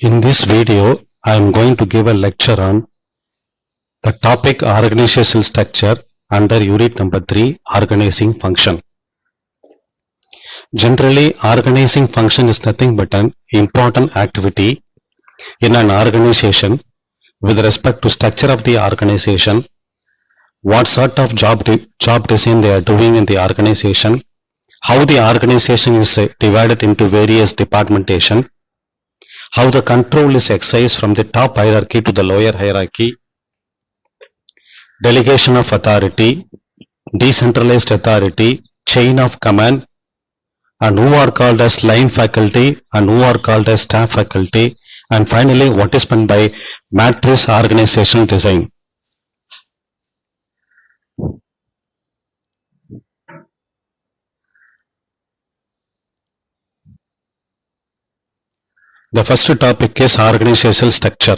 In this video, I am going to give a lecture on the topic organizational structure under unit number 3, organizing function. Generally, organizing function is nothing but an important activity in an organization with respect to structure of the organization, what sort of job design they are doing in the organization, how the organization is divided into various departmentation, how the control is exercised from the top hierarchy to the lower hierarchy, delegation of authority, decentralized authority, chain of command, and who are called as line faculty and who are called as staff faculty, and finally what is meant by matrix organizational design. The first topic is organizational structure.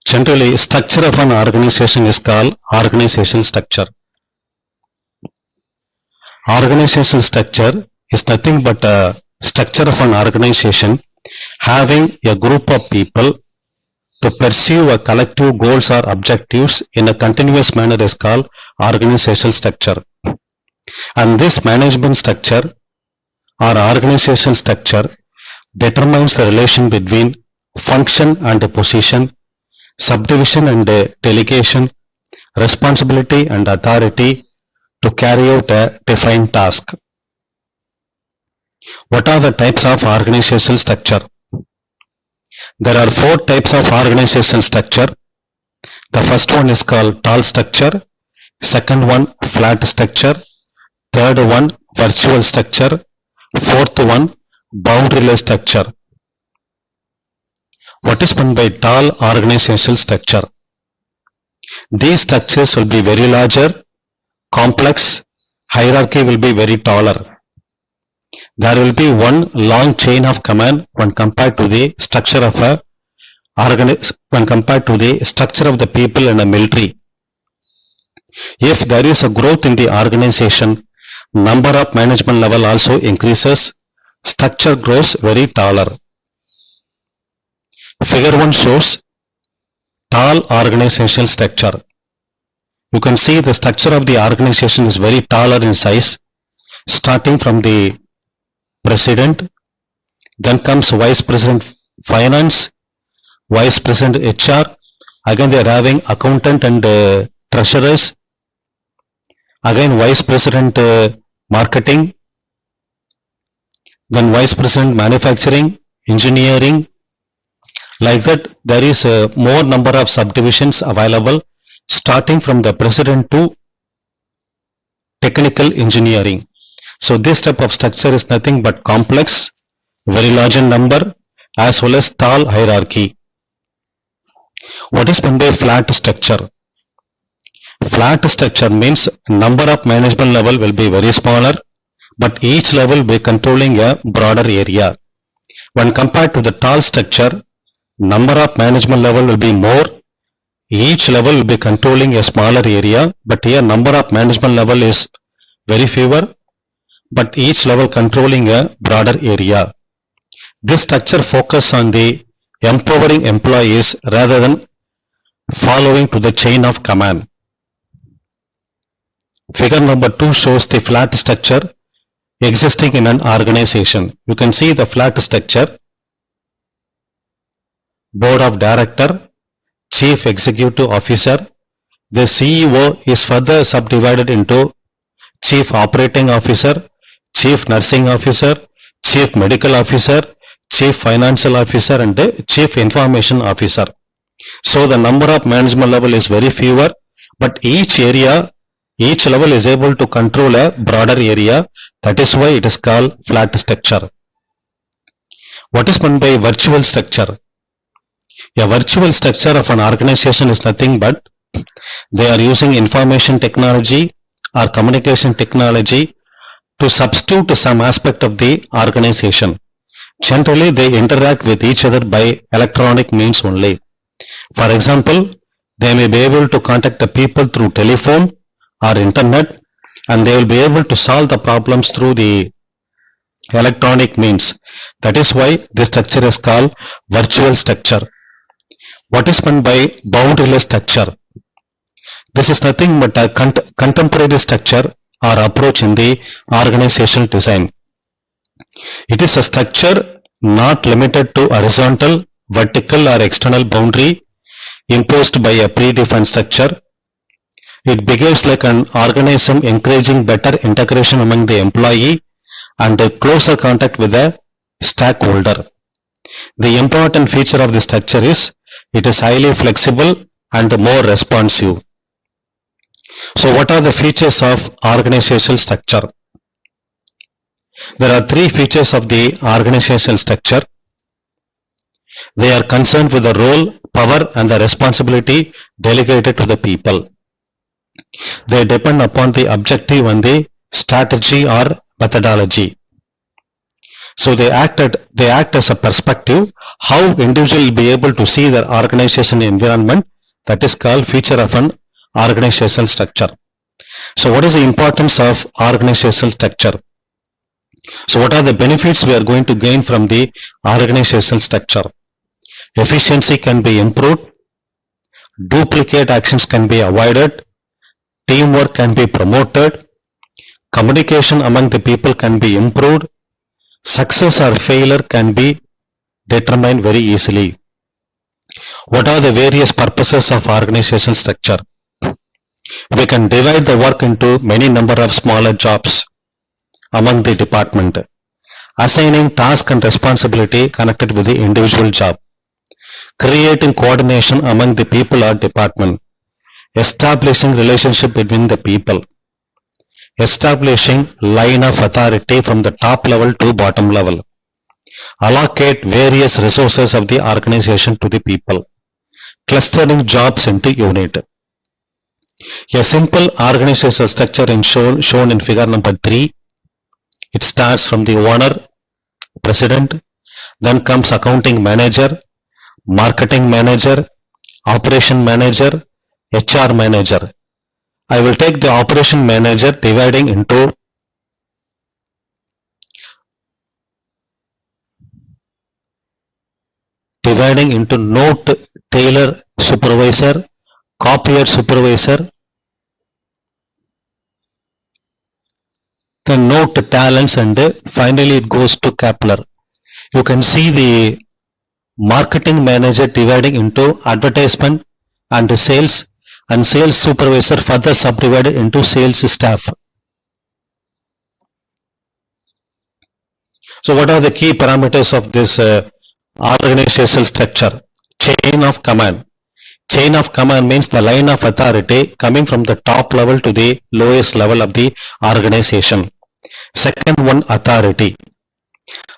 Generally, structure of an organization is called organizational structure. Organizational structure is nothing but a structure of an organization having a group of people to pursue a collective goals or objectives in a continuous manner is called organizational structure. And this management structure or organizational structure determines the relation between function and position, subdivision and delegation, responsibility and authority to carry out a defined task. What are the types of organizational structure? There are 4 types of organizational structure. The first one is called tall structure, second one flat structure, third one virtual structure, fourth one boundaryless structure. What is meant by tall organizational structure? These structures will be very larger, complex, hierarchy will be very taller. There will be one long chain of command when compared to the structure of the people in a military. If there is a growth in the organization, number of management level also increases, structure grows very taller. Figure 1 shows tall organizational structure. You can see the structure of the organization is very taller in size, starting from the president, then comes vice president finance, vice president HR, again they are having accountant and treasurers, again vice president marketing, then vice president manufacturing, engineering. Like that, there is a more number of subdivisions available, starting from the president to technical engineering. So this type of structure is nothing but complex, very large in number, as well as tall hierarchy. What is meant by flat structure? Flat structure means number of management level will be very smaller, but each level will be controlling a broader area. When compared to the tall structure, number of management level will be more, each level will be controlling a smaller area, but here number of management level is very fewer, but each level controlling a broader area. This structure focuses on the empowering employees rather than following to the chain of command. Figure number 2 shows the flat structure existing in an organization. You can see the flat structure. Board of Director, Chief Executive Officer. The CEO is further subdivided into Chief Operating Officer, Chief Nursing Officer, Chief Medical Officer, Chief Financial Officer and Chief Information Officer. So the number of management level is very fewer, but each level is able to control a broader area. That is why it is called flat structure. What is meant by virtual structure? A virtual structure of an organization is nothing but they are using information technology or communication technology to substitute some aspect of the organization. Generally, they interact with each other by electronic means only. For example, they may be able to contact the people through telephone or internet, and they will be able to solve the problems through the electronic means. That is why this structure is called virtual structure. What is meant by boundaryless structure? This is nothing but a contemporary structure or approach in the organizational design. It is a structure not limited to horizontal, vertical or external boundary imposed by a predefined structure. It behaves like an organism encouraging better integration among the employee and a closer contact with the stakeholder. The important feature of the structure is it is highly flexible and more responsive. So what are the features of organizational structure? There are three features of the organizational structure. They are concerned with the role, power and the responsibility delegated to the people. They depend upon the objective and the strategy or methodology. So they act as a perspective how individual will be able to see their organization environment. That is called feature of an organizational structure. So what is the importance of organizational structure? So what are the benefits we are going to gain from the organizational structure? Efficiency can be improved, duplicate actions can be avoided, teamwork can be promoted, communication among the people can be improved, success or failure can be determined very easily. What are the various purposes of organizational structure? We can divide the work into many number of smaller jobs among the department, assigning task and responsibility connected with the individual job, creating coordination among the people or department, establishing relationship between the people, establishing line of authority from the top level to bottom level, allocate various resources of the organization to the people, clustering jobs into unit. A simple organizational structure is shown in figure number 3. It starts from the owner, president, then comes accounting manager, marketing manager, operation manager, HR manager. I will take the operation manager dividing into note tailor supervisor, copier supervisor, then note talents, and finally it goes to Kapler. You can see the marketing manager dividing into advertisement and sales, and sales supervisor further subdivided into sales staff. So what are the key parameters of this organizational structure? Chain of command. Chain of command means the line of authority coming from the top level to the lowest level of the organization. Second one, authority.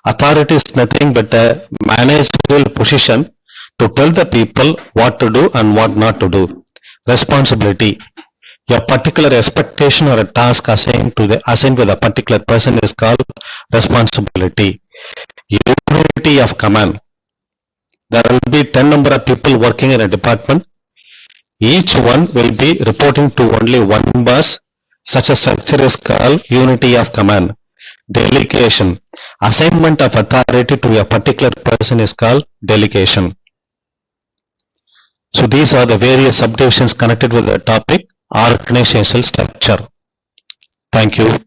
Authority is nothing but a managerial position to tell the people what to do and what not to do. Responsibility. A particular expectation or a task assigned with a particular person is called responsibility. Unity of command. There will be 10 number of people working in a department. Each one will be reporting to only one boss. Such a structure is called unity of command. Delegation. Assignment of authority to a particular person is called delegation. So these are the various subdivisions connected with the topic organizational structure. Thank you.